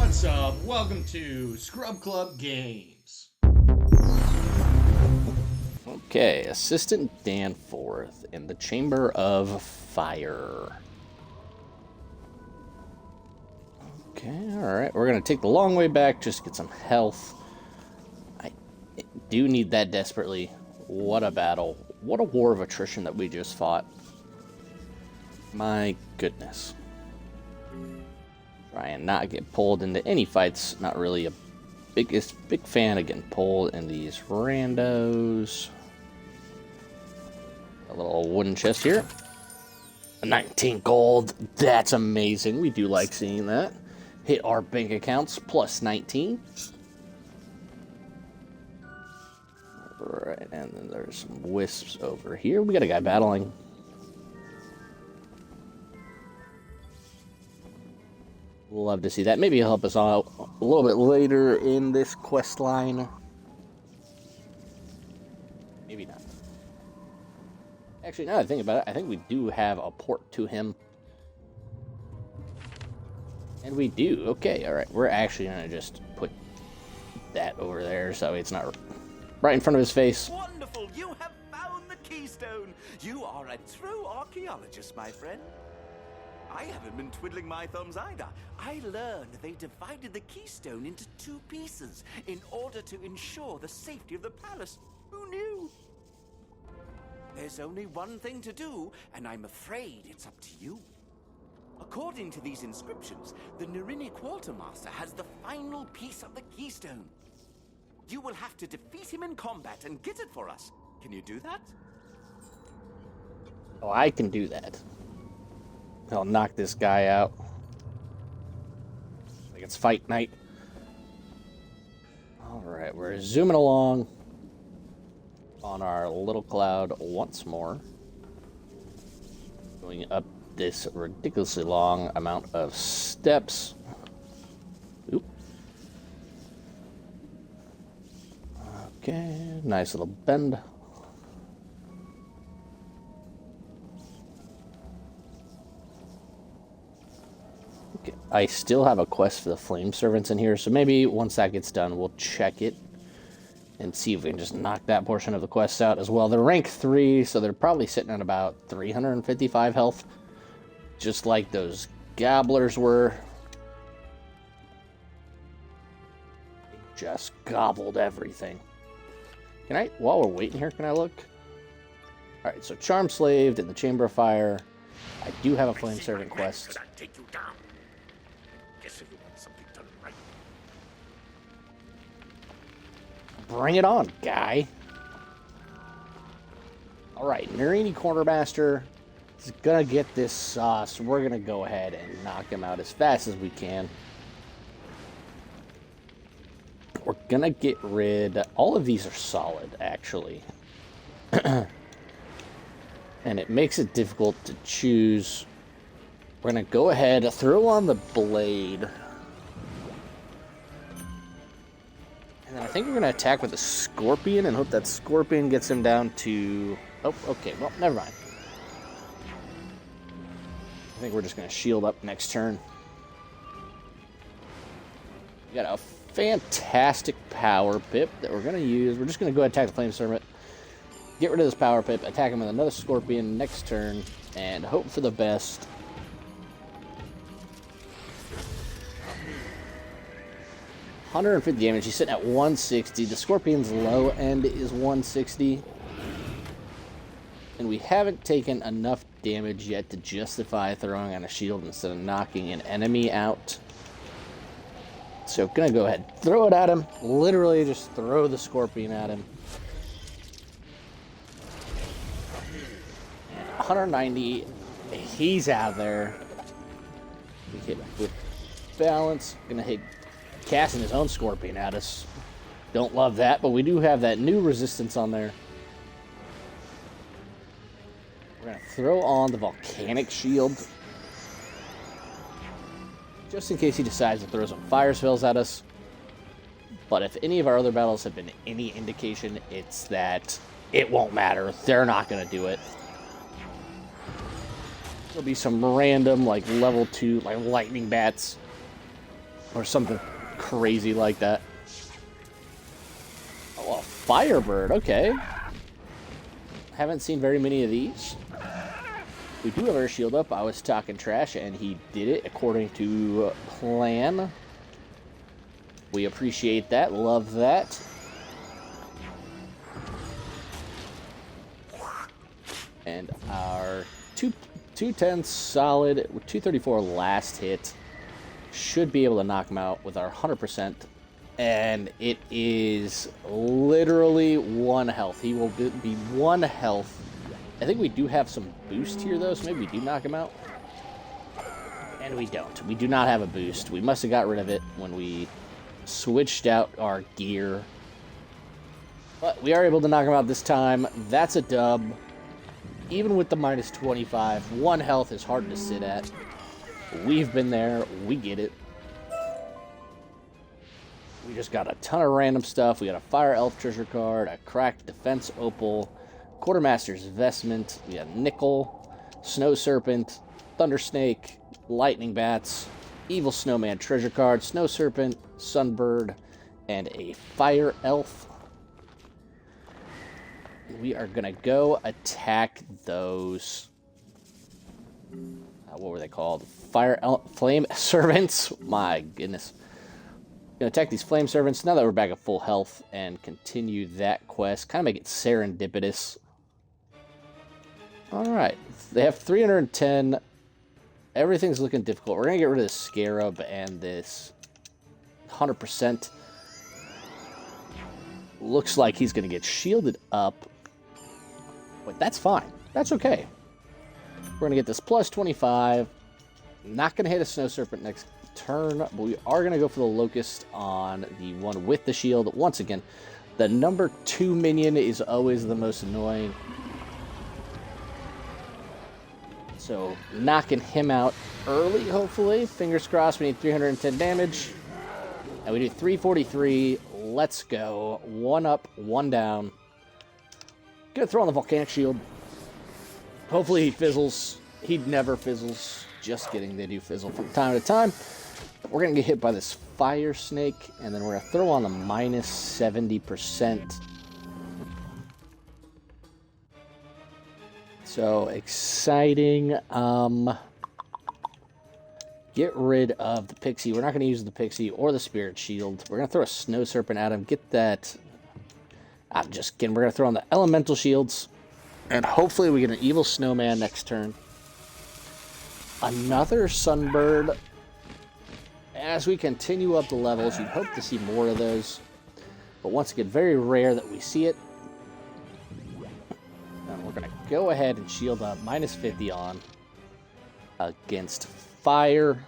What's up? Welcome to Scrub Club Games. Okay, Assistant Danforth in the Chamber of Fire. Okay, alright. We're going to take the long way back just to get some health. I do need that desperately. What a battle. What a war of attrition that we just fought. My goodness. Try and not get pulled into any fights. Not really a big fan of getting pulled in these randos. A little wooden chest here. 19 gold. That's amazing. We do like seeing that. Hit our bank accounts plus 19. Alright, and then there's some wisps over here. We got a guy battling. Love to see that. Maybe he'll help us out a little bit later in this quest line. Maybe not. Actually, now that I think about it, I think we do have a port to him. And we do. Okay, alright. We're actually going to just put that over there so it's not right in front of his face. Wonderful! You have found the keystone! You are a true archaeologist, my friend. I haven't been twiddling my thumbs either. I learned they divided the keystone into two pieces in order to ensure the safety of the palace. Who knew? There's only one thing to do, and I'm afraid it's up to you. According to these inscriptions, the Narini Quartermaster has the final piece of the keystone. You will have to defeat him in combat and get it for us. Can you do that? Oh, I can do that. I'll knock this guy out. Like it's fight night. Alright, we're zooming along on our little cloud once more. Going up this ridiculously long amount of steps. Oop. Okay, nice little bend. Okay, I still have a quest for the Flame Servants in here, so maybe once that gets done, we'll check it and see if we can just knock that portion of the quest out as well. They're rank 3, so they're probably sitting at about 355 health, just like those gobblers were. They just gobbled everything. Can I, while we're waiting here, can I look? Alright, so Charm Slaved in the Chamber of Fire. I do have a Flame Servant quest. Take you down. Guess if you want something done right. Bring it on, guy. Alright, Narini Quartermaster is gonna get this sauce. We're gonna go ahead and knock him out as fast as we can. We're gonna get rid... All of these are solid, actually. And it makes it difficult to choose. We're gonna go ahead, throw on the blade. And then I think we're gonna attack with a scorpion and hope that scorpion gets him down to... Oh, okay, well, never mind. I think we're just gonna shield up next turn. We got a fantastic power pip that we're gonna use. We're just gonna go ahead and attack the Flame Servant. Get rid of this power pip, attack him with another scorpion next turn, and hope for the best. $150 damage. He's sitting at 160. The scorpion's low end is 160. And we haven't taken enough damage yet to justify throwing on a shield instead of knocking an enemy out. So gonna go ahead, throw it at him. Literally just throw the scorpion at him. 190. He's out there. We hit with balance. Gonna hit casting his own scorpion at us. Don't love that, but we do have that new resistance on there. We're gonna throw on the volcanic shield. Just in case he decides to throw some fire spells at us. But if any of our other battles have been any indication, it's that it won't matter. They're not gonna do it. There'll be some random, like, level 2, like, lightning bats. Or something crazy like that. Oh, a Firebird, okay. Haven't seen very many of these. We do have our shield up. I was talking trash, and he did it according to plan. We appreciate that. Love that. And our 210 solid, 234 last hit should be able to knock him out with our 100%. And it is literally 1 health. He will be 1 health. I think we do have some boost here, though, so maybe we do knock him out. And we don't. We do not have a boost. We must have got rid of it when we switched out our gear. But we are able to knock him out this time. That's a dub. Even with the minus 25, 1 health is hard to sit at. We've been there. We get it. We just got a ton of random stuff. We got a Fire Elf treasure card, a cracked Defense Opal, Quartermaster's Vestment, we got Nickel, Snow Serpent, Thunder Snake, Lightning Bats, Evil Snowman treasure card, Snow Serpent, Sunbird, and a Fire Elf. We are going to go attack those... what were they called? Flame Servants? My goodness. Going to attack these Flame Servants now that we're back at full health and continue that quest. Kind of make it serendipitous. Alright. They have 310. Everything's looking difficult. We're going to get rid of this Scarab and this 100%. Looks like he's going to get shielded up. But that's fine. That's okay. We're going to get this plus 25. Not going to hit a Snow Serpent next turn, but we are going to go for the Locust on the one with the shield. Once again, the number 2 minion is always the most annoying. So, knocking him out early, hopefully. Fingers crossed, we need 310 damage. And we do 343. Let's go. 1 up, 1 down. Gonna throw on the Volcanic Shield. Hopefully he fizzles. He never fizzles. Just kidding, they do fizzle from time to time. We're going to get hit by this Fire Snake, and then we're going to throw on the minus 70%. So, exciting. Get rid of the Pixie. We're not going to use the Pixie or the Spirit Shield. We're going to throw a Snow Serpent at him. Get that... I'm just kidding. We're going to throw on the Elemental Shields. And hopefully we get an Evil Snowman next turn. Another Sunbird. As we continue up the levels, you'd hope to see more of those. But once again, very rare that we see it. And we're going to go ahead and shield up. Minus 50 on. Against Fire.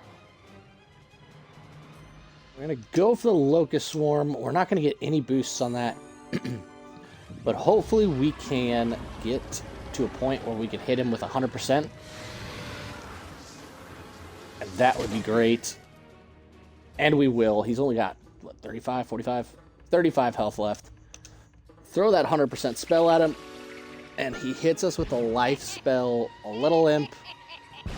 We're going to go for the Locust Swarm. We're not going to get any boosts on that. But hopefully we can get to a point where we can hit him with 100%. And that would be great. And we will. He's only got, what, 35, 45? 35 health left. Throw that 100% spell at him. And he hits us with a life spell, a little imp,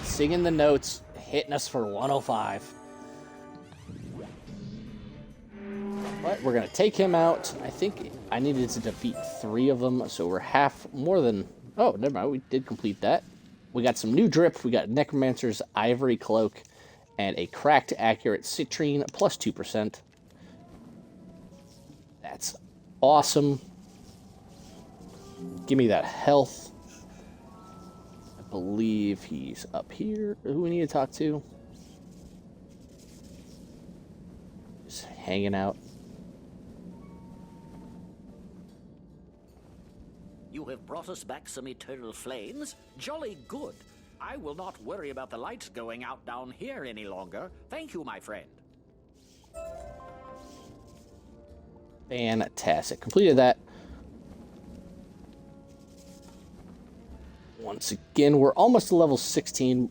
singing the notes, hitting us for 105. But we're going to take him out. I think I needed to defeat 3 of them, so we're half more than... Oh, never mind. We did complete that. We got some new drip. We got Necromancer's Ivory Cloak and a cracked accurate citrine plus 2%. That's awesome. Give me that health. I believe he's up here. Who we need to talk to? Just hanging out. You have brought us back some eternal flames. Jolly good. I will not worry about the lights going out down here any longer. Thank you, my friend. Fantastic. Completed that. Once again, we're almost to level 16.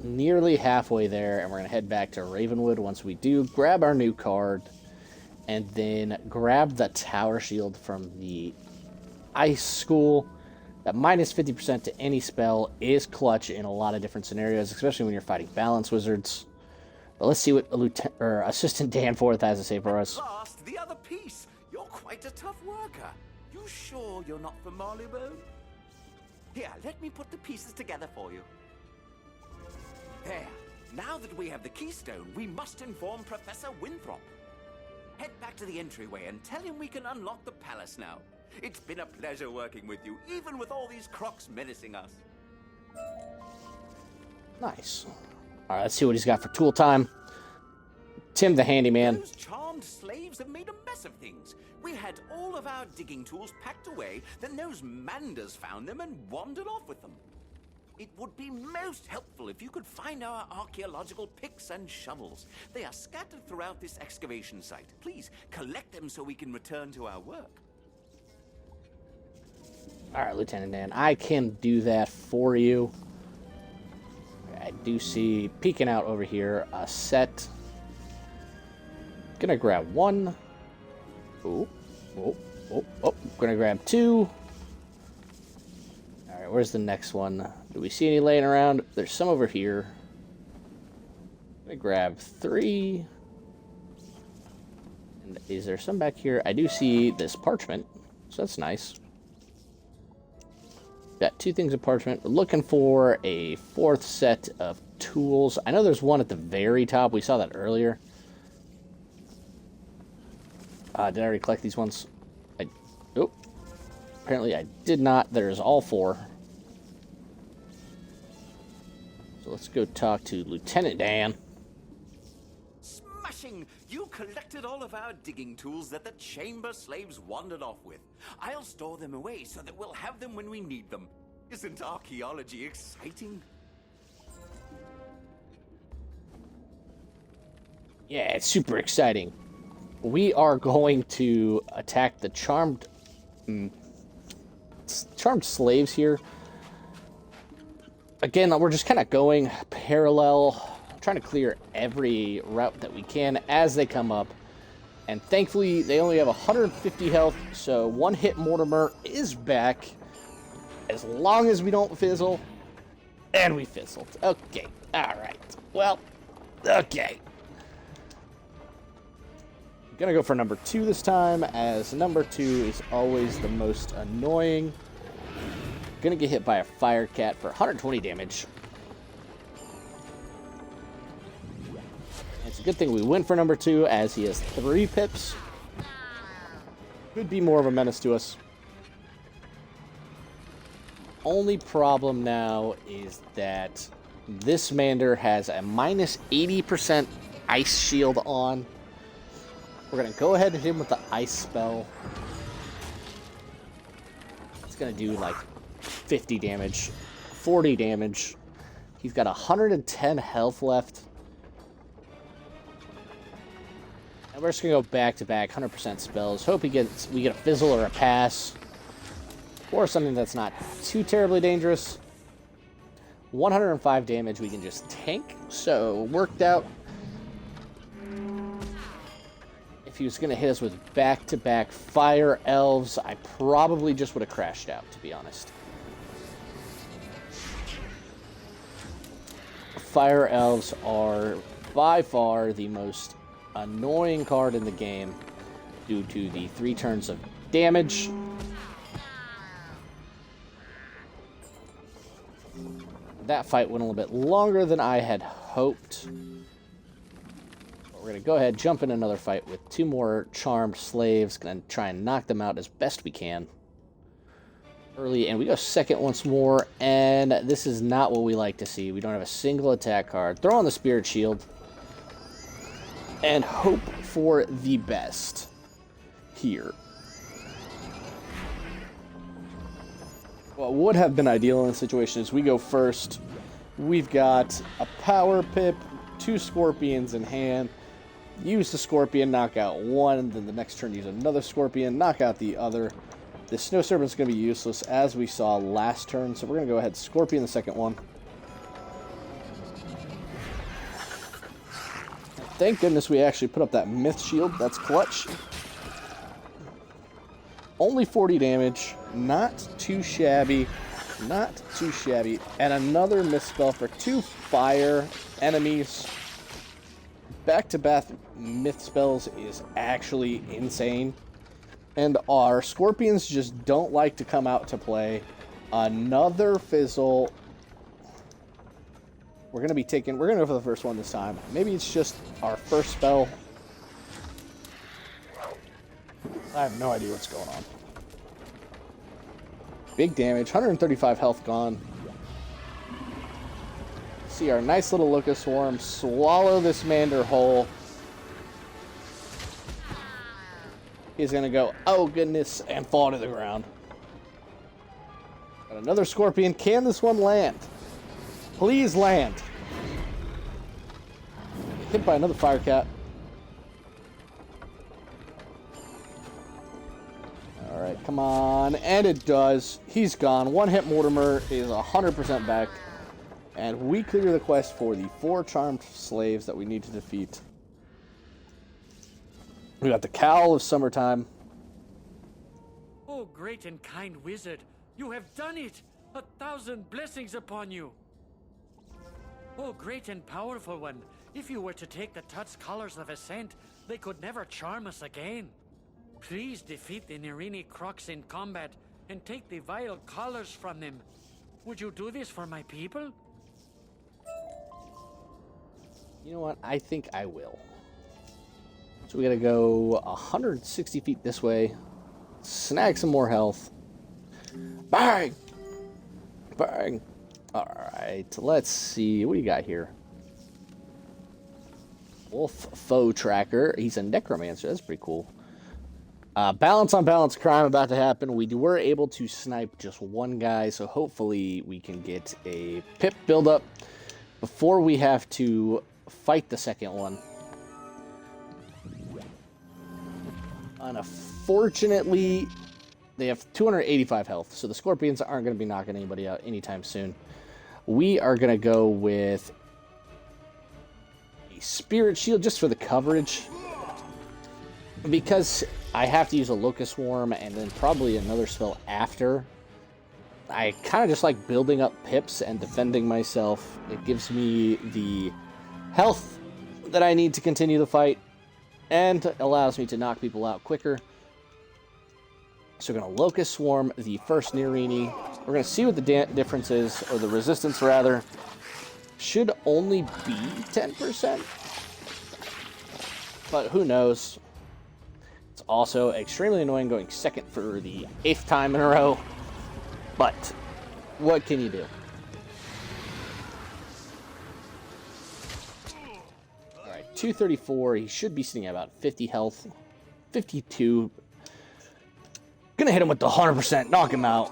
Nearly halfway there. And we're going to head back to Ravenwood once we do. Grab our new card. And then grab the Tower Shield from the Ice School. That minus 50% to any spell is clutch in a lot of different scenarios, especially when you're fighting balance wizards. But let's see what Assistant Danforth has to say for us. Last, the other piece. You're quite a tough worker. You sure you're not from Marleybone? Here, let me put the pieces together for you. There. Now that we have the keystone, we must inform Professor Winthrop. Head back to the entryway and tell him we can unlock the palace now. It's been a pleasure working with you, even with all these crocs menacing us. Nice. All right, let's see what he's got for tool time. Tim the handyman. Those charmed slaves have made a mess of things. We had all of our digging tools packed away, then those Manders found them and wandered off with them. It would be most helpful if you could find our archaeological picks and shovels. They are scattered throughout this excavation site. Please, collect them so we can return to our work. All right, Lieutenant Dan, I can do that for you. I do see, peeking out over here, a set. Gonna grab one. Oh. Gonna grab two. All right, where's the next one? Do we see any laying around? There's some over here. Gonna grab three. And is there some back here? I do see this parchment, so that's nice. Got two things of parchment. We're looking for a fourth set of tools. I know there's one at the very top. We saw that earlier. Did I already collect these ones? Nope. Apparently I did not. There's all four. So let's go talk to Lieutenant Dan. Smashing! You collected all of our digging tools that the chamber slaves wandered off with. I'll store them away so that we'll have them when we need them. Isn't archaeology exciting? Yeah, it's super exciting. We are going to attack the charmed slaves here. Again, we're just kind of going parallel, trying to clear every route that we can as they come up. And thankfully, they only have 150 health, so one hit Mortimer is back. As long as we don't fizzle. And we fizzled. Okay, alright. Well, okay. Gonna go for number 2 this time, as number 2 is always the most annoying. Gonna get hit by a fire cat for 120 damage. It's a good thing we went for number 2, as he has 3 pips. Could be more of a menace to us. Only problem now is that this Mander has a minus 80% ice shield on. We're going to go ahead and hit him with the ice spell. It's going to do like 50 damage, 40 damage. He's got 110 health left. And we're just going to go back to back, 100% spells. Hope we get a fizzle or a pass. Or something that's not too terribly dangerous. 105 damage we can just tank. So, worked out. If he was going to hit us with back-to-back fire elves, I probably just would have crashed out, to be honest. Fire elves are by far the most annoying card in the game due to the 3 turns of damage. That fight went a little bit longer than I had hoped. We're going to go ahead, jump in another fight with 2 more charmed slaves. Going to try and knock them out as best we can. Early, and we go second once more, and this is not what we like to see. We don't have a single attack card. Throw on the Spirit Shield. And hope for the best here. What would have been ideal in this situation is we go first. We've got a power pip, 2 scorpions in hand. Use the scorpion, knock out one, then the next turn use another scorpion, knock out the other. The snow serpent's going to be useless, as we saw last turn, so we're going to go ahead and scorpion the second one. Thank goodness we actually put up that myth shield. That's clutch. Only 40 damage. Not too shabby. Not too shabby. And another misspell for 2 fire enemies. back-to-back myth spells is actually insane. And our scorpions just don't like to come out to play. Another fizzle. We're going to go for the first one this time. Maybe it's just our first spell. I have no idea what's going on. Big damage, 135 health gone. See our nice little Locust Swarm swallow this Mander whole. He's going to go, oh goodness, and fall to the ground. Got another Scorpion. Can this one land? Please land. Hit by another Firecat. Alright, come on. And it does. He's gone. One hit Mortimer is 100% back. And we clear the quest for the 4 charmed slaves that we need to defeat. We got the Cowl of Summertime. Oh, great and kind wizard, you have done it! 1,000 blessings upon you! Oh, great and powerful one, if you were to take the Tut's colors of ascent, they could never charm us again. Please defeat the Nirini Crocs in combat and take the vile collars from them. Would you do this for my people? You know what? I think I will. So we gotta go 160 feet this way. Snag some more health. Bang! Bang! Alright, let's see. What do you got here? Wolf Foe Tracker. He's a Necromancer. That's pretty cool. Balance on balance crime about to happen. We were able to snipe just one guy, so hopefully we can get a pip buildup before we have to fight the second one. Unfortunately, they have 285 health, so the Scorpions aren't going to be knocking anybody out anytime soon. We are going to go with a Spirit Shield just for the coverage. Because I have to use a Locust Swarm and then probably another spell after, I kind of just like building up pips and defending myself. It gives me the health that I need to continue the fight and allows me to knock people out quicker. So we're going to Locust Swarm the first Nirini. We're going to see what the difference is, or the resistance rather. Should only be 10%. But who knows. It's also extremely annoying going second for the 8th time in a row. But what can you do? Alright, 234. He should be sitting at about 50 health. 52. Gonna hit him with the 100%. Knock him out.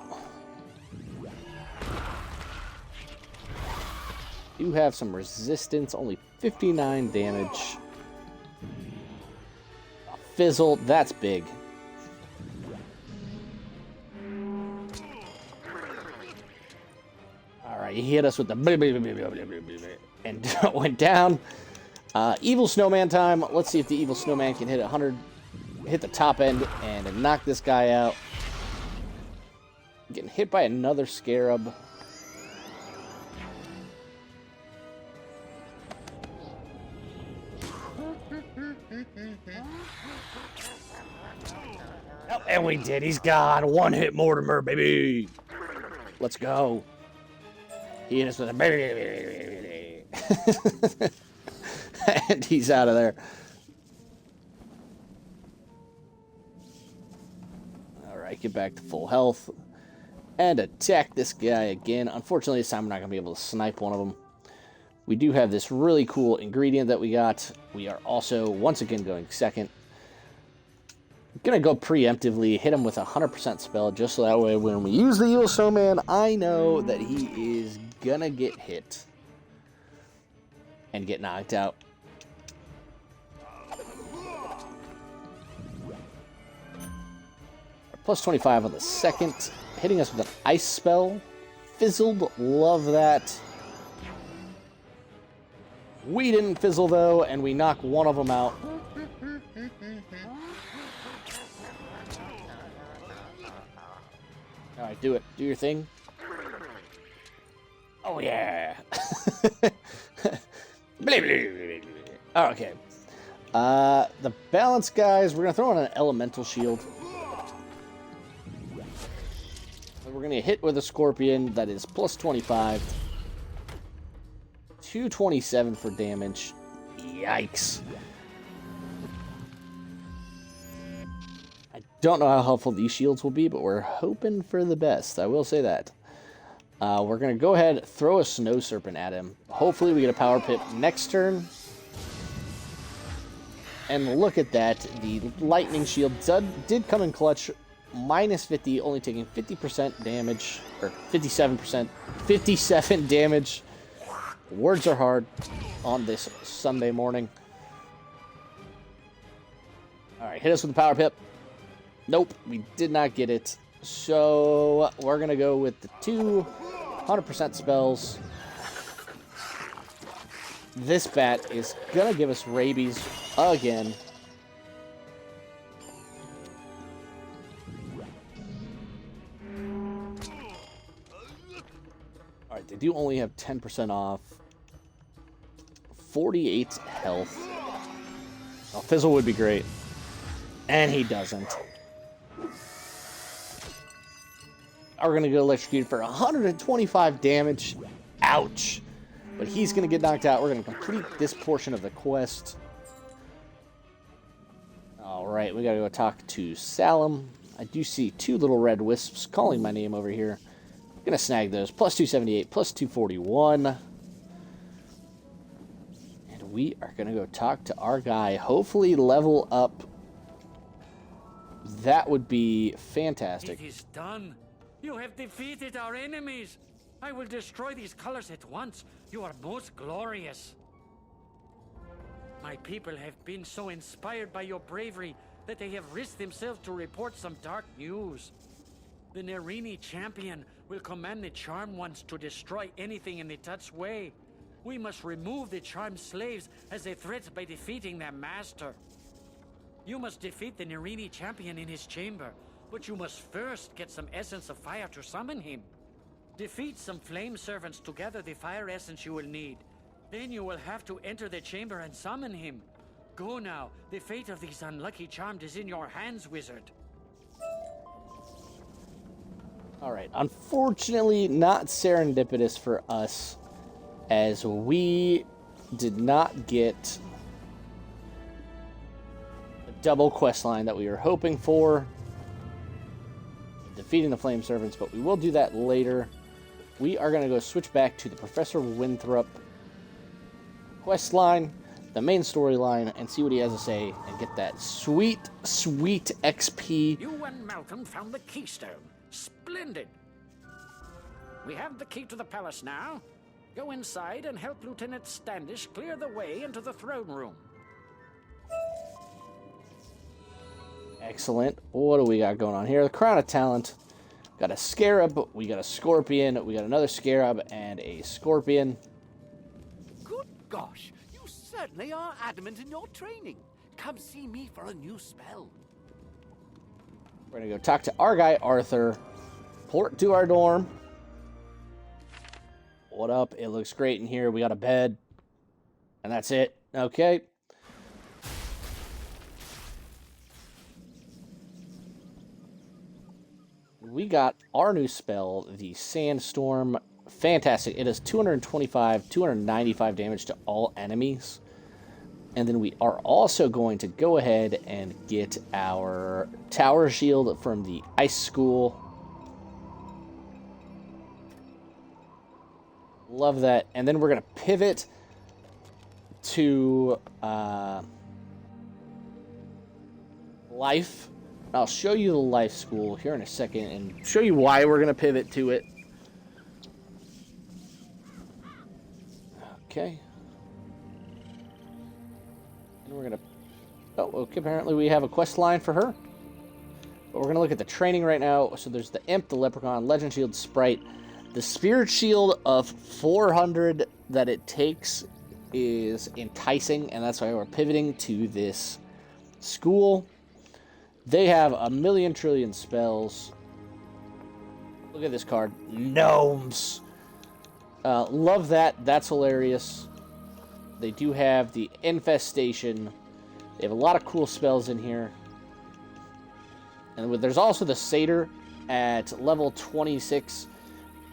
Do have some resistance. Only 59 damage. A fizzle. That's big. Alright, he hit us with the and went down. Evil Snowman time. Let's see if the Evil Snowman can hit 100. Hit the top end and knock this guy out. Getting hit by another Scarab. Oh, and we did. He's gone. One hit Mortimer, baby. Let's go. He hit us with a and he's out of there. Alright, get back to full health. And attack this guy again. Unfortunately, this time we're not going to be able to snipe one of them. We do have this really cool ingredient that we got. We are also, once again, going second. Gonna go preemptively, hit him with a 100% spell, just so that way when we use the Evil Snowman, I know that he is gonna get hit. And get knocked out. Plus 25 on the second. Hitting us with an ice spell. Fizzled, love that. We didn't fizzle though, and we knock one of them out. Alright, do it. Do your thing. Oh yeah. Alright, Okay. The balance guys, we're going to throw on an elemental shield. And we're going to hit with a scorpion that is plus 25. 227 for damage. Yikes. I don't know how helpful these shields will be, but we're hoping for the best. I will say that. We're going to go ahead, throw a snow serpent at him. Hopefully we get a power pip next turn. And look at that. The lightning shield did come in clutch. Minus 50, only taking 50% damage. Or 57%. 57 damage. Words are hard on this Sunday morning. Alright, hit us with the power pip. Nope, we did not get it. So we're going to go with the 200% spells. This bat is going to give us rabies again. Alright, they do only have 10% off. 48 health. Oh, Fizzle would be great. And he doesn't. We're going to get electrocuted for 125 damage. Ouch. But he's going to get knocked out. We're going to complete this portion of the quest. Alright, we got to go talk to Salem. I do see two little red wisps calling my name over here. I'm going to snag those. Plus 278, plus 241. And we are going to go talk to our guy. Hopefully level up. That would be fantastic. It is done. You have defeated our enemies. I will destroy these colors at once. You are most glorious. My people have been so inspired by your bravery that they have risked themselves to report some dark news. The Nerini champion will command the charmed ones to destroy anything in the Tut's way. We must remove the charmed slaves as a threat by defeating their master. You must defeat the Nerini champion in his chamber, but you must first get some essence of fire to summon him. Defeat some flame servants to gather the fire essence you will need. Then you will have to enter the chamber and summon him. Go now. The fate of these unlucky charmed is in your hands, wizard. Alright, unfortunately not serendipitous for us, as we did not get the double quest line that we were hoping for. Defeating the flame servants, but we will do that later. We are going to go switch back to the Professor Winthrop quest line, the main storyline, and see what he has to say, and get that sweet, sweet XP. You and Malcolm found the keystone. Splendid. We have the key to the palace now. Go inside and help Lieutenant Standish clear the way into the throne room. Excellent. What do we got going on here? The Crown of Talent. Got a Scarab, we got a Scorpion, we got another Scarab, and a Scorpion. Good gosh, you certainly are adamant in your training. Come see me for a new spell. We're going to go talk to our guy, Arthur. Port to our dorm. What up? It looks great in here. We got a bed. And that's it. Okay. We got our new spell, the Sandstorm. Fantastic. It is 295 damage to all enemies. And then we are also going to go ahead and get our Tower Shield from the Ice School. Love that. And then we're going to pivot to Life. I'll show you the Life School here in a second and show you why we're going to pivot to it. Okay. And we're going to... Oh, okay, apparently we have a quest line for her. But we're going to look at the training right now. So there's the Imp, the Leprechaun, Legend Shield, Sprite. The Spirit Shield of 400 that it takes is enticing, and that's why we're pivoting to this school. They have a million trillion spells. Look at this card. Gnomes. Love that. That's hilarious. they do have the Infestation. They have a lot of cool spells in here. And there's also the Satyr at level 26.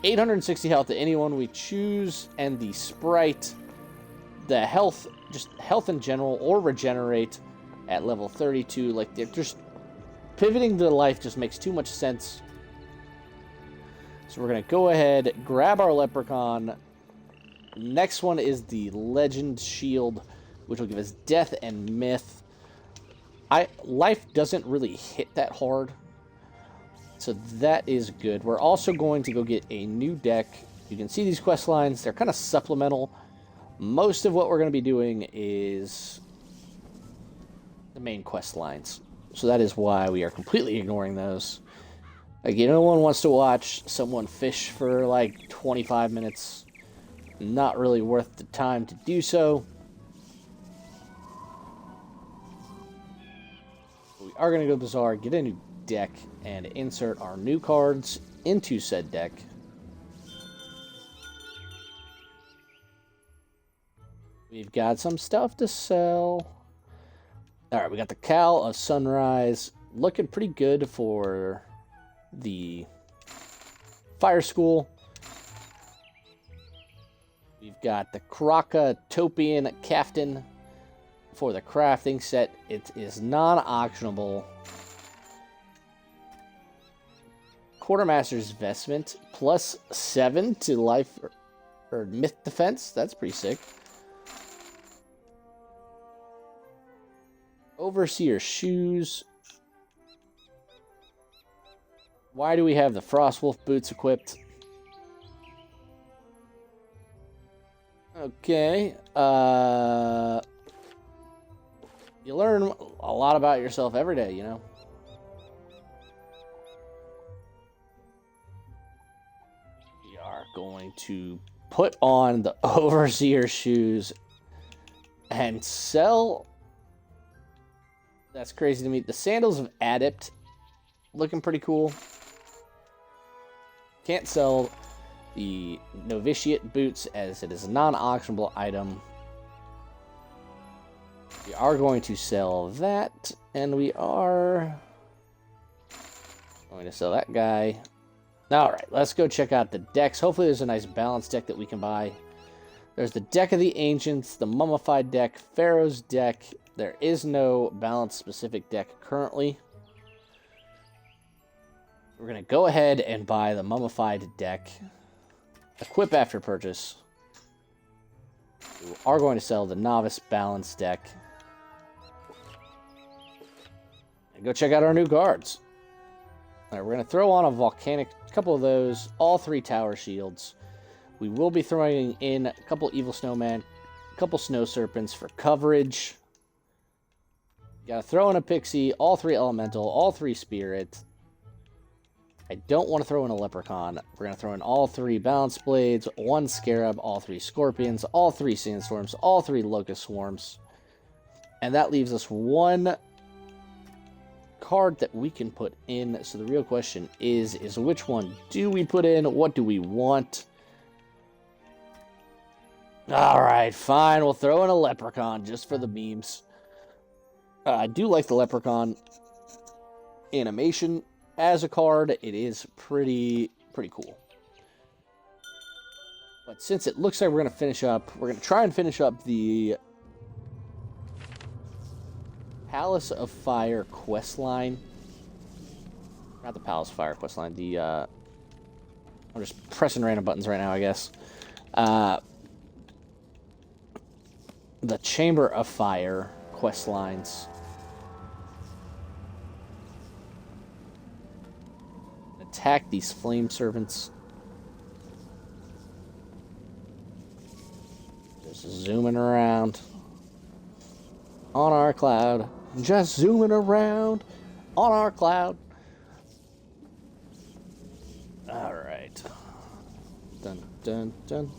860 health to anyone we choose. And the Sprite, the health, just health in general, or regenerate at level 32. Like, they're just pivoting to life just makes too much sense. So we're going to go ahead, grab our Leprechaun. Next one is the Legend Shield, which will give us Death and Myth. Life doesn't really hit that hard, so that is good. We're also going to go get a new deck. You can see these quest lines. They're kind of supplemental. Most of what we're going to be doing is the main quest lines. So that is why we are completely ignoring those. Like, no one wants to watch someone fish for like 25 minutes. Not really worth the time to do so. We are going to go Bazaar, get a new deck, and insert our new cards into said deck. We've got some stuff to sell. Alright, we got the Cal of Sunrise. Looking pretty good for the Fire School. We've got the Krakatopian Caftan for the crafting set. It is non-auctionable. Quartermaster's Vestment, plus 7 to life or myth defense. That's pretty sick. Overseer Shoes. Why do we have the Frostwolf boots equipped? Okay. You learn a lot about yourself every day, you know? We are going to put on the Overseer Shoes and sell. That's crazy to me. The Sandals of Adept, looking pretty cool. Can't sell the Novitiate Boots as it is a non-auctionable item. We are going to sell that, and we are going to sell that guy. Alright, let's go check out the decks. Hopefully there's a nice balanced deck that we can buy. There's the Deck of the Ancients, the Mummified deck, Pharaoh's deck. There is no balanced specific deck currently. We're going to go ahead and buy the Mummified deck. Equip after purchase. We are going to sell the Novice Balance deck. And go check out our new cards. Alright, we're going to throw on a Volcanic, a couple of those, all 3 Tower Shields. We will be throwing in a couple Evil Snowman, a couple Snow Serpents for coverage. Gotta throw in a Pixie, all 3 Elemental, all 3 Spirit. I don't want to throw in a Leprechaun. We're going to throw in all 3 Balance Blades, 1 Scarab, all 3 Scorpions, all 3 Sandstorms, all 3 Locust Swarms. And that leaves us 1 card that we can put in. So the real question is which one do we put in? What do we want? Alright, fine. We'll throw in a Leprechaun just for the memes. I do like the Leprechaun animation as a card. It is pretty cool. But since it looks like we're going to finish up, we're going to try and finish up the Palace of Fire quest line. Not the Palace of Fire quest line. The I'm just pressing random buttons right now, I guess. The Chamber of Fire quest lines. Attack these flame servants. Just zooming around on our cloud. Just zooming around on our cloud. Alright. Dun, dun, dun.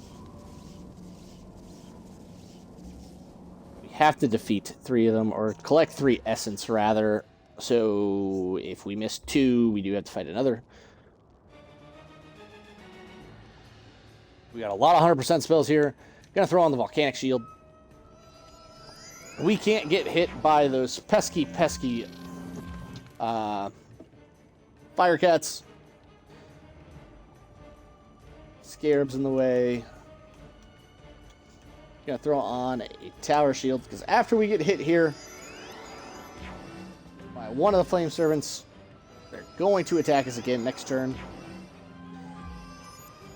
We have to defeat 3 of them, or collect 3 essence, rather. So, if we miss 2, we do have to fight another. We got a lot of 100% spells here. Gonna throw on the Volcanic Shield. we can't get hit by those pesky fire cats. Scarabs in the way. Gonna throw on a tower shield, because after we get hit here by one of the flame servants, they're going to attack us again next turn.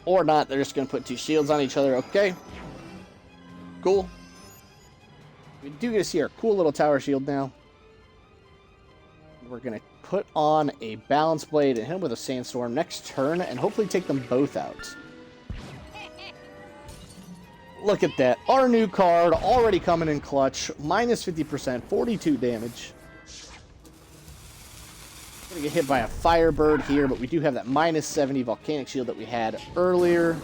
Or not, they're just gonna put 2 shields on each other. Okay. Cool. We do get to see our cool little tower shield now. We're going to put on a balance blade and hit him with a sandstorm next turn and hopefully take them both out. Look at that. Our new card already coming in clutch. Minus 50%, 42 damage. Going to get hit by a Firebird here, but we do have that minus 70 volcanic shield that we had earlier.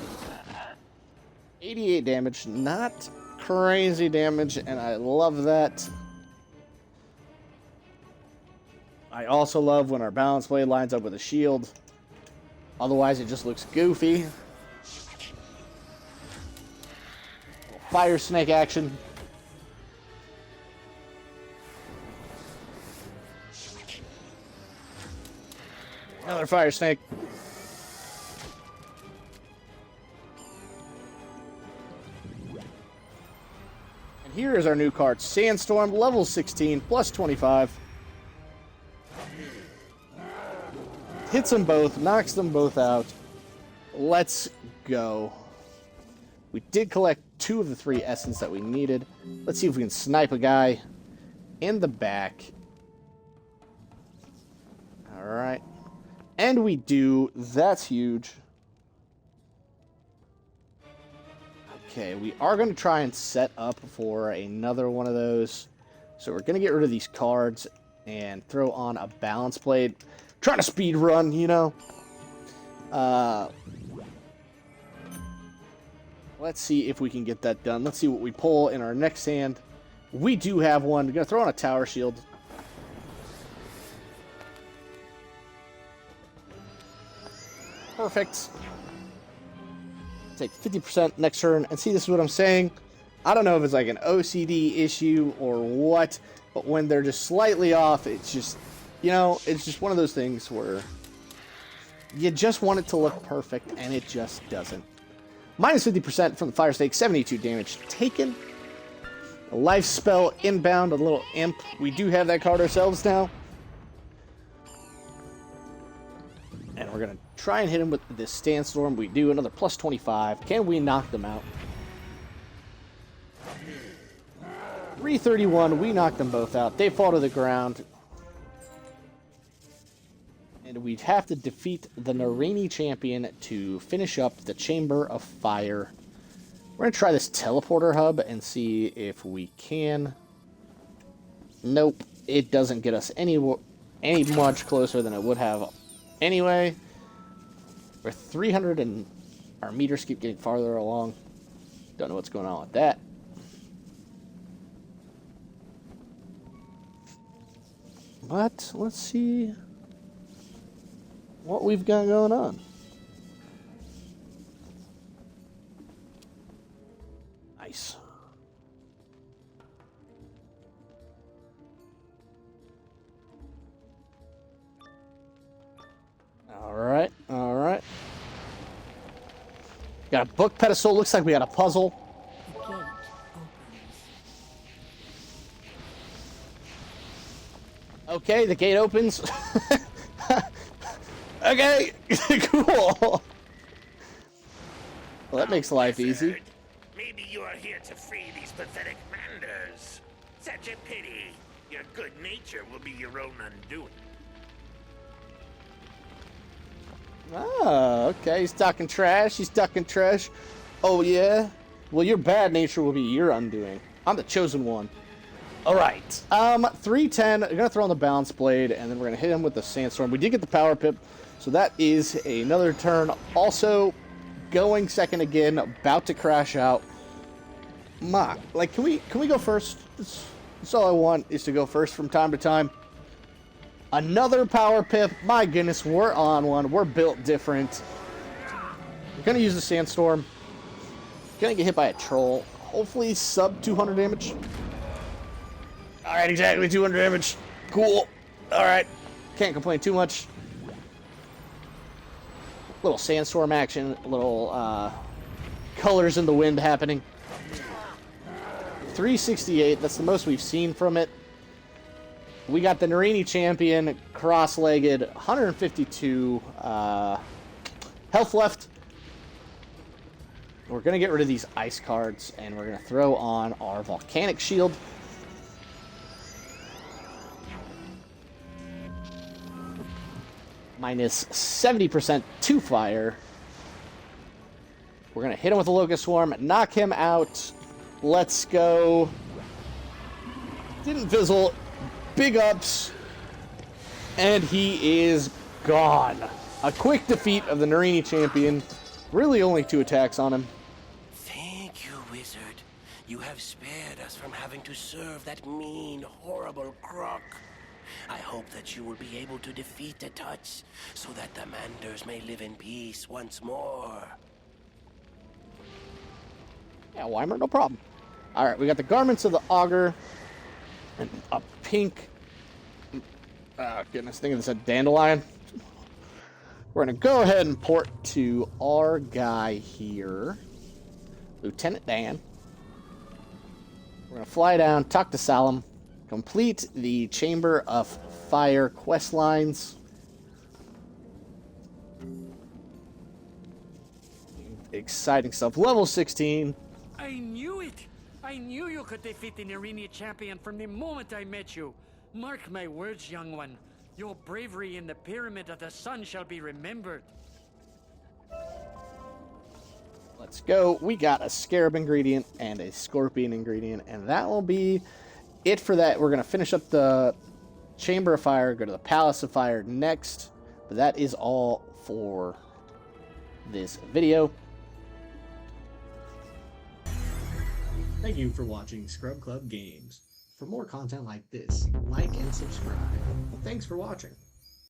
88 damage. Not crazy damage, and I love that. I also love when our balance blade lines up with a shield. Otherwise, it just looks goofy. Fire snake action. Another fire snake. And here is our new card, Sandstorm, level 16, plus 25. Hits them both, knocks them both out. Let's go. We did collect 2 of the 3 essence that we needed. Let's see if we can snipe a guy in the back. Alright. And we do. That's huge. Okay, we are going to try and set up for another one of those. So we're going to get rid of these cards and throw on a balance blade. Trying to speed run, you know. Let's see if we can get that done. Let's see what we pull in our next hand. We do have one. We're going to throw on a tower shield. Perfect. Take 50% next turn. And see, this is what I'm saying. I don't know if it's like an OCD issue or what, but when they're just slightly off, it's just, you know, it's just one of those things where you just want it to look perfect, and it just doesn't. Minus 50% from the fire snake, 72 damage taken. A life spell inbound, a little imp. We do have that card ourselves now. And we're going to try and hit him with this Sandstorm. We do another plus 25. Can we knock them out? 331. We knock them both out. They fall to the ground. And we'd have to defeat the Narini champion to finish up the Chamber of Fire. We're going to try this teleporter hub and see if we can. Nope. It doesn't get us any much closer than it would have anyway. We're 300 and our meters keep getting farther along. Don't know what's going on with that. But let's see what we've got going on. Nice. Alright, alright. Got a book pedestal. Looks like we got a puzzle. Okay, the gate opens. Okay, cool. Well, that makes life easy. Maybe you are here to free these pathetic Manders. Such a pity. Your good nature will be your own undoing. Ah, okay. He's talking trash. He's talking trash. Oh, yeah? Well, your bad nature will be your undoing. I'm the chosen one. All right. 310. We're going to throw on the balance blade, and then we're going to hit him with the sandstorm. We did get the power pip, so that is another turn. Also, going second again, about to crash out. Like, can we go first? That's all I want, is to go first from time to time. Another power pip. My goodness, we're on one. We're built different. We're going to use the sandstorm. Going to get hit by a troll. Hopefully sub 200 damage. Alright, exactly 200 damage. Cool. Alright. Can't complain too much. Little sandstorm action, little colors in the wind happening. 368, that's the most we've seen from it. We got the Narini champion, cross-legged, 152 health left. We're going to get rid of these ice cards, and we're going to throw on our volcanic shield. Minus 70% to fire. We're going to hit him with a Locust Swarm, knock him out. Let's go. Didn't fizzle. Big ups. And he is gone. A quick defeat of the Narini champion. Really only 2 attacks on him. Thank you, wizard. You have spared us from having to serve that mean, horrible croc. I hope that you will be able to defeat the Tuts so that the Manders may live in peace once more. Yeah, Weimer, no problem. Alright, we got the Garments of the Augur. And a pink... goodness, thinking this a dandelion. We're going to go ahead and port to our guy here. Lieutenant Dan. We're going to fly down, talk to Salam. Complete the Chamber of Fire quest lines. Exciting stuff. Level 16. I knew it! I knew you could defeat the Narini champion from the moment I met you. Mark my words, young one. Your bravery in the Pyramid of the Sun shall be remembered. Let's go. We got a Scarab ingredient and a Scorpion ingredient, and that will be it for that. We're going to finish up the Chamber of Fire, go to the Palace of Fire next. But that is all for this video. Thank you for watching Scrub Club Games. For more content like this, like and subscribe. Thanks for watching.